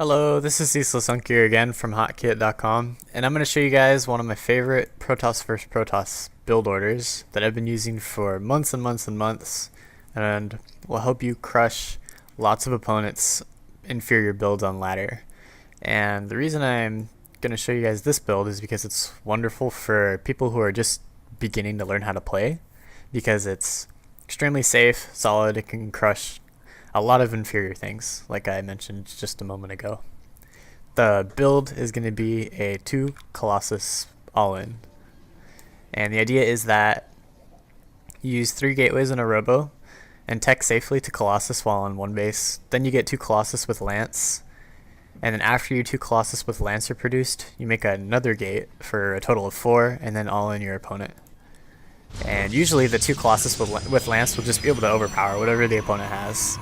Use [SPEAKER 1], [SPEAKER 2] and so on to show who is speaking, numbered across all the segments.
[SPEAKER 1] Hello, this is Ceaseless here again from Hotkeyit.com, and I'm going to show you guys one of my favorite Protoss vs Protoss build orders that I've been using for months and months and months, and will help you crush lots of opponents' inferior builds on ladder. And the reason I'm going to show you guys this build is because it's wonderful for people who are just beginning to learn how to play, because it's extremely safe, solid, it can crush a lot of inferior things, like I mentioned just a moment ago. The build is going to be a 2 Colossus Allin, and the idea is that you use 3 gateways in a robo and tech safely to Colossus while on one base. Then you get 2 Colossus with Lance, and then after your 2 Colossus with Lance are produced, you make another gate for a total of 4, and then all in your opponent. And usually the 2 Colossus with Lance will just be able to overpower whatever the opponent has.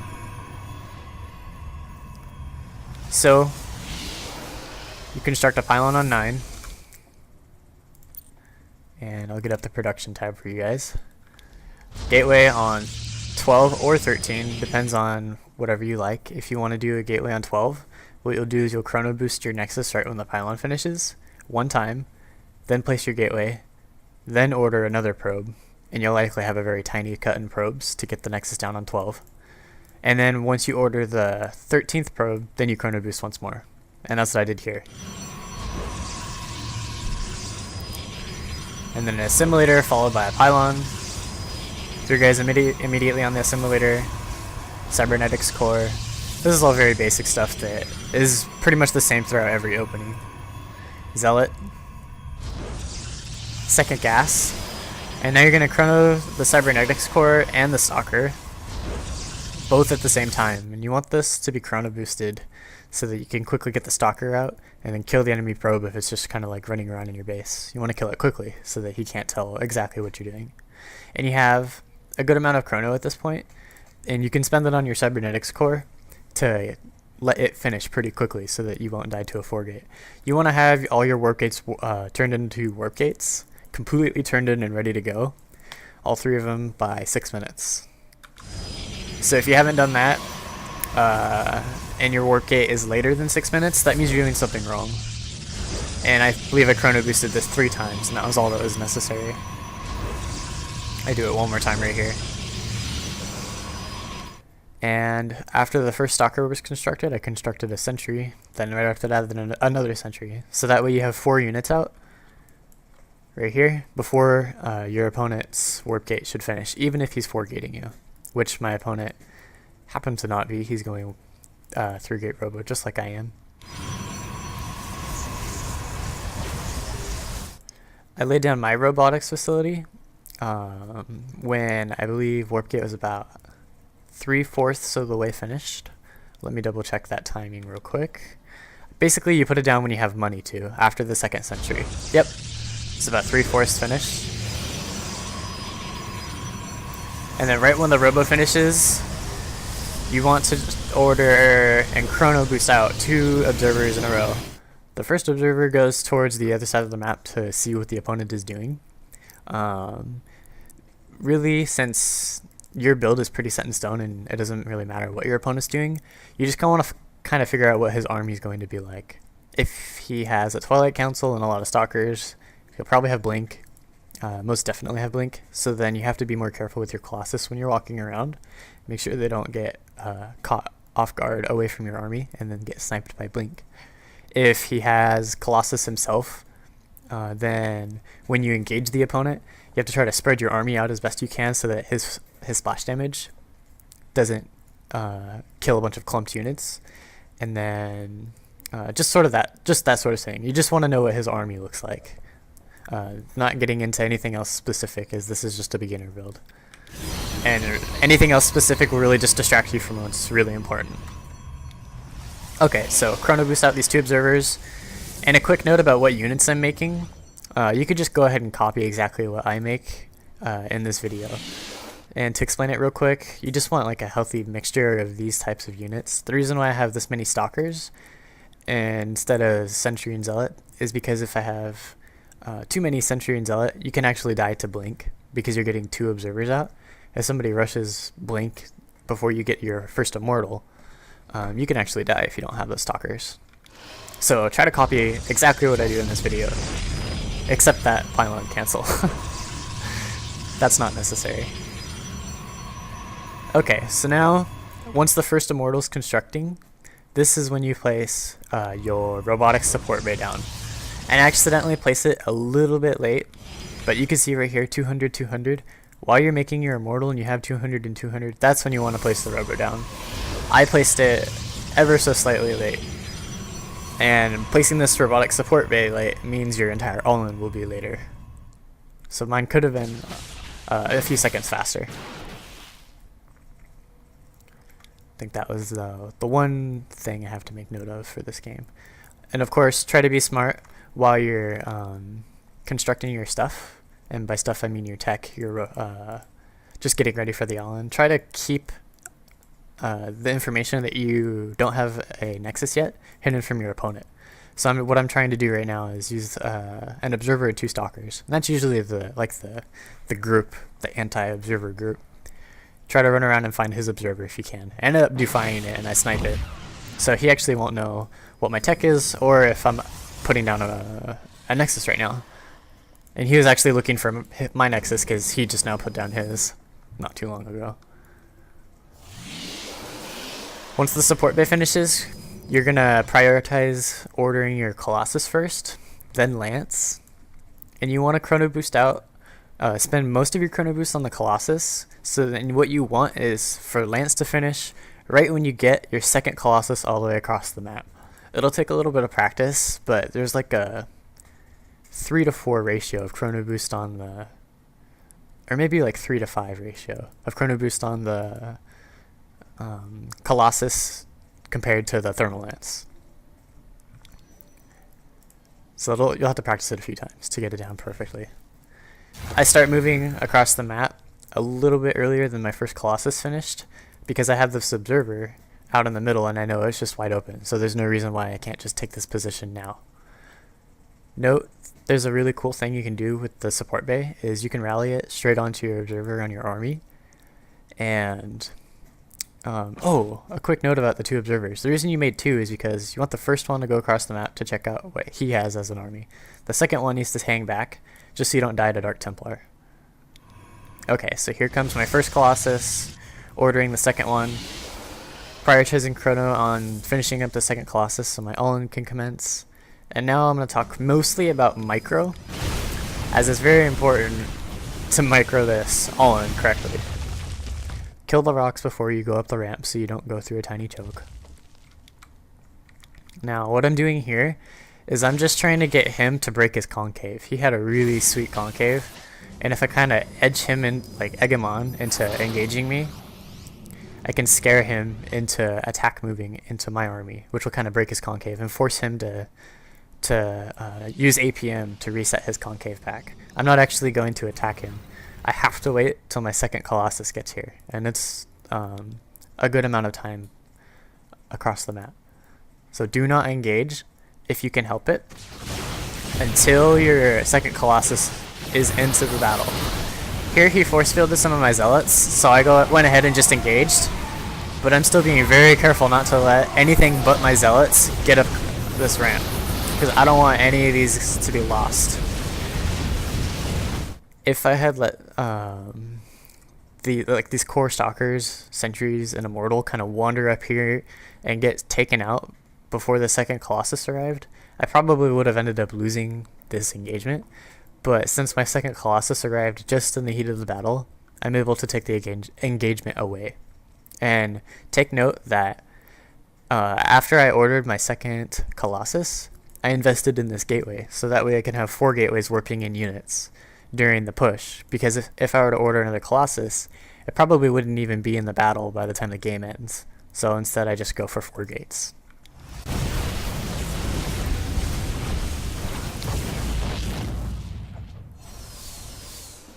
[SPEAKER 1] So, you construct a pylon on 9, and I'll get up the production tab for you guys. Gateway on 12 or 13, depends on whatever you like. If you want to do a gateway on 12, what you'll do is you'll chrono boost your nexus right when the pylon finishes, one time, then place your gateway, then order another probe, and you'll likely have a very tiny cut in probes to get the nexus down on 12. And then once you order the 13th probe, then you chrono boost once more. And that's what I did here. And then an assimilator followed by a pylon. 3 guys immediately on the assimilator. Cybernetics core. This is all very basic stuff that is pretty much the same throughout every opening. Zealot. Second gas. And now you're going to chrono the cybernetics core and the stalker, both at the same time, and you want this to be chrono boosted so that you can quickly get the stalker out and then kill the enemy probe if it's just kind of like running around in your base. You want to kill it quickly so that he can't tell exactly what you're doing. And you have a good amount of chrono at this point, and you can spend it on your cybernetics core to let it finish pretty quickly so that you won't die to a 4 gate. You want to have all your warp gates turned into warp gates, completely turned in and ready to go, all 3 of them by 6 minutes. So if you haven't done that, and your warp gate is later than 6 minutes, that means you're doing something wrong. And I believe I chrono boosted this 3 times, and that was all that was necessary. I do it one more time right here. And after the first stalker was constructed, I constructed a sentry. Then right after that, then another sentry. So that way you have 4 units out right here before your opponent's warp gate should finish, even if he's 4 gating you. Which my opponent happened to not be. He's going 3 gate robo just like I am. I laid down my robotics facility when I believe warp gate was about 3/4 of the way finished. Let me double check that timing real quick. Basically you put it down when you have money to, after the second century. Yep, it's about 3/4 finished. And then right when the robo finishes, you want to order and chrono boost out 2 observers in a row. The first observer goes towards the other side of the map to see what the opponent is doing. Really, since your build is pretty set in stone and it doesn't really matter what your opponent's doing, you just want to kind of figure out what his army is going to be like. If he has a Twilight Council and a lot of stalkers, he'll probably have Blink. Most definitely have Blink, so then you have to be more careful with your Colossus when you're walking around. Make sure they don't get caught off guard away from your army and then get sniped by Blink. If he has Colossus himself, then when you engage the opponent, you have to try to spread your army out as best you can so that his splash damage doesn't kill a bunch of clumped units. And then just that sort of thing. You just want to know what his army looks like. Not getting into anything else specific, as this is just a beginner build. And anything else specific will really just distract you from what's really important. Okay, so chrono boost out these 2 observers. And a quick note about what units I'm making. You could just go ahead and copy exactly what I make in this video. And to explain it real quick, you just want like a healthy mixture of these types of units. The reason why I have this many stalkers instead of sentry and zealot is because if I have too many sentry and zealot, you can actually die to Blink because you're getting 2 observers out. If somebody rushes Blink before you get your first immortal, you can actually die if you don't have those stalkers. So try to copy exactly what I do in this video, except that pylon cancel. That's not necessary. Okay, so now, once the first immortal's constructing, this is when you place your robotics support bay down. And accidentally place it a little bit late, but you can see right here 200, 200. While you're making your immortal and you have 200 and 200, that's when you want to place the robo down. I placed it ever so slightly late. And placing this robotic support bay late means your entire Allin will be later. So mine could have been a few seconds faster. I think that was the one thing I have to make note of for this game. And of course, try to be smart while you're constructing your stuff. And by stuff I mean your tech, your just getting ready for the Allin. Try to keep the information that you don't have a nexus yet hidden from your opponent. So what I'm trying to do right now is use an observer and 2 stalkers. And that's usually the group, the anti-observer group. Try to run around and find his observer if you can. I ended up defying it and I snipe it. So he actually won't know what my tech is or if I'm putting down a nexus right now. And he was actually looking for my nexus because he just now put down his not too long ago. Once the support bay finishes, you're going to prioritize ordering your Colossus first, then Lance. And you want to chrono boost out, spend most of your chrono boost on the Colossus. So then what you want is for Lance to finish right when you get your second Colossus all the way across the map. It'll take a little bit of practice, but there's like a 3 to 4 ratio of chrono boost on the, or maybe like 3 to 5 ratio of chrono boost on the Colossus compared to the thermal lance. So you'll have to practice it a few times to get it down perfectly. I start moving across the map a little bit earlier than my first Colossus finished because I have this observer out in the middle and I know it's just wide open, so there's no reason why I can't just take this position now. Note, there's a really cool thing you can do with the support bay is you can rally it straight onto your observer on your army. And a quick note about the 2 observers. The reason you made 2 is because you want the first one to go across the map to check out what he has as an army. The second one needs to hang back just so you don't die to Dark Templar. Okay, so here comes my first Colossus, ordering the second one, prioritizing chrono on finishing up the second Colossus so my Allin can commence. And now I'm going to talk mostly about micro, as it's very important to micro this Allin correctly. Kill the rocks before you go up the ramp so you don't go through a tiny choke. Now what I'm doing here is I'm just trying to get him to break his concave. He had a really sweet concave, and if I kind of edge him in, like egg him on into engaging me, I can scare him into attack moving into my army, which will kind of break his concave and force him to use APM to reset his concave back. I'm not actually going to attack him. I have to wait till my second Colossus gets here, and it's a good amount of time across the map. So do not engage if you can help it until your second Colossus is into the battle. Here he force fielded some of my zealots, so I went ahead and just engaged, but I'm still being very careful not to let anything but my zealots get up this ramp, because I don't want any of these to be lost. If I had let these core stalkers, sentries, and immortal kind of wander up here and get taken out before the second Colossus arrived, I probably would have ended up losing this engagement. But since my second Colossus arrived just in the heat of the battle, I'm able to take the engagement away. And take note that after I ordered my second Colossus, I invested in this gateway, so that way I can have 4 gateways working in units during the push, because if I were to order another Colossus, it probably wouldn't even be in the battle by the time the game ends. So instead I just go for 4 gates.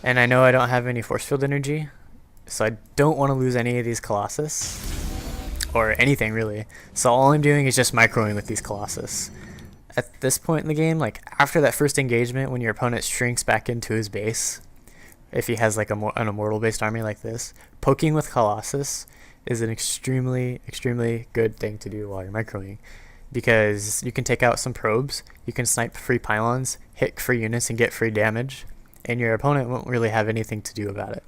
[SPEAKER 1] And I know I don't have any force field energy, so I don't want to lose any of these Colossus, or anything really. So all I'm doing is just microing with these Colossus. At this point in the game, like after that first engagement, when your opponent shrinks back into his base, if he has like an immortal based army like this, poking with Colossus is an extremely, extremely good thing to do while you're microing, because you can take out some probes, you can snipe free pylons, hit free units, and get free damage, and your opponent won't really have anything to do about it.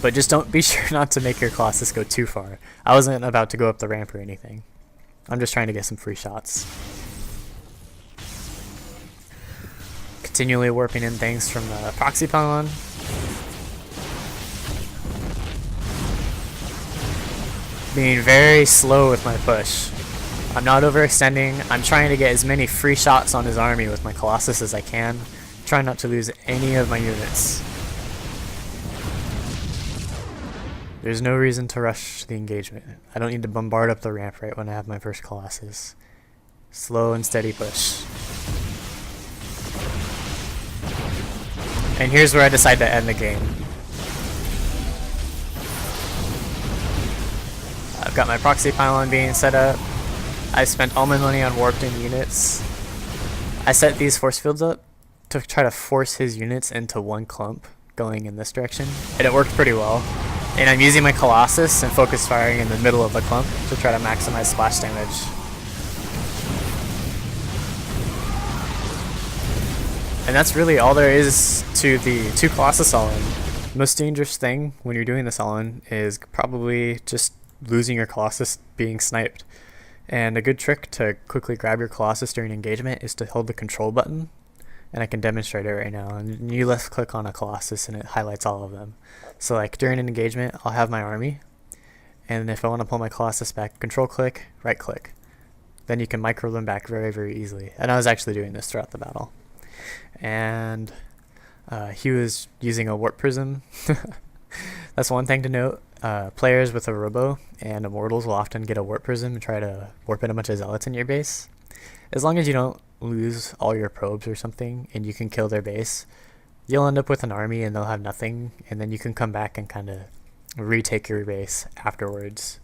[SPEAKER 1] But just don't be sure not to make your Colossus go too far. I wasn't about to go up the ramp or anything. I'm just trying to get some free shots. Continually warping in things from the proxy pylon. Being very slow with my push. I'm not overextending. I'm trying to get as many free shots on his army with my Colossus as I can. Try not to lose any of my units. There's no reason to rush the engagement. I don't need to bombard up the ramp right when I have my first Colossus. Slow and steady push. And here's where I decide to end the game. I've got my proxy pylon being set up. I spent all my money on warped in units. I set these force fields up to try to force his units into one clump going in this direction, and it worked pretty well. And I'm using my Colossus and focus firing in the middle of the clump to try to maximize splash damage. And that's really all there is to the 2 Colossus Allin. The most dangerous thing when you're doing this Allin is probably just losing your Colossus being sniped. And a good trick to quickly grab your Colossus during engagement is to hold the control button. And I can demonstrate it right now. And you left click on a Colossus and it highlights all of them. So like during an engagement, I'll have my army. And if I want to pull my Colossus back, control click, right click. Then you can micro them back very, very easily. And I was actually doing this throughout the battle. And he was using a warp prism. That's one thing to note. Players with a robo and immortals will often get a warp prism and try to warp in a bunch of zealots in your base. As long as you don't lose all your probes or something and you can kill their base, you'll end up with an army and they'll have nothing, and then you can come back and kind of retake your base afterwards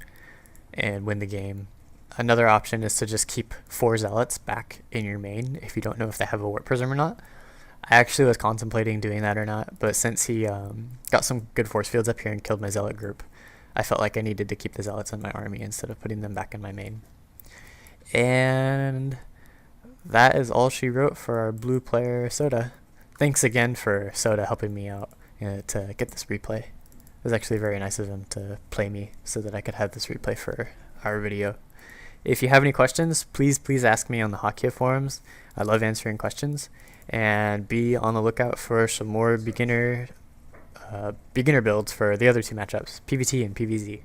[SPEAKER 1] and win the game. Another option is to just keep 4 zealots back in your main if you don't know if they have a warp prism or not. I actually was contemplating doing that or not, but since he got some good force fields up here and killed my zealot group, I felt like I needed to keep the zealots in my army instead of putting them back in my main. And that is all she wrote for our blue player Soda. Thanks again for Soda helping me out to get this replay. It was actually very nice of him to play me so that I could have this replay for our video. If you have any questions, please ask me on the Hotkeyit forums. I love answering questions. And be on the lookout for some more beginner builds for the other 2 matchups, PvT and PvZ.